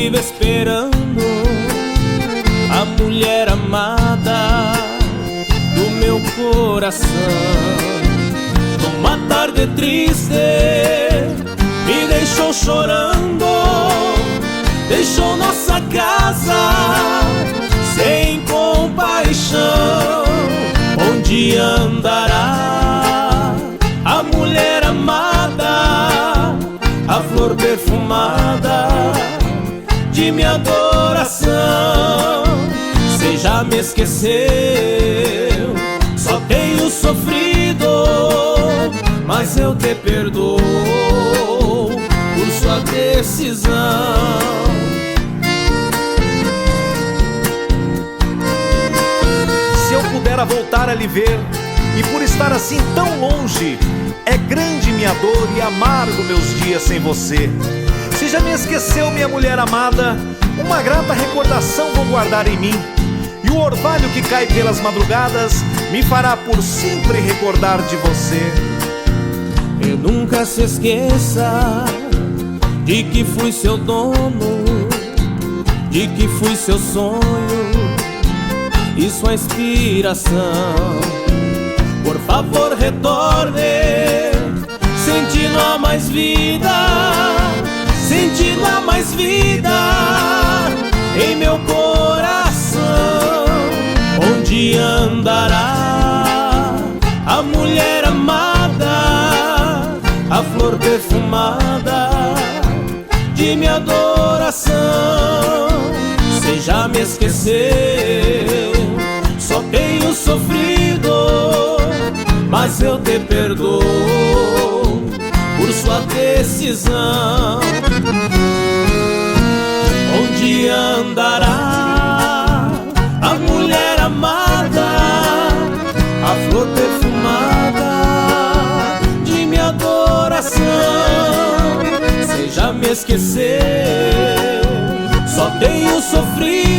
vivo esperando a mulher amada do meu coração. Numa tarde triste me deixou chorando, deixou nossa casa sem compaixão. Onde andará a mulher amada, a flor perfumada de minha adoração? Cê já me esqueceu, só tenho sofrido, mas eu te perdoo por sua decisão. Se eu pudera voltar a lhe ver, e por estar assim tão longe, é grande minha dor e amargo meus dias sem você. Se já me esqueceu, minha mulher amada, uma grata recordação vou guardar em mim, e o orvalho que cai pelas madrugadas me fará por sempre recordar de você. E nunca se esqueça de que fui seu dono, de que fui seu sonho e sua inspiração. Por favor, retorne, sentindo a mais vida, sentindo a mais vida em meu coração. Onde andará a mulher amada, a flor perfumada de minha adoração? Cê já me esqueceu, só tenho sofrido, mas eu te perdoo por sua decisão. Onde andará a mulher amada, a flor perfumada de minha adoração? Cê já me esqueceu, só tenho sofrido,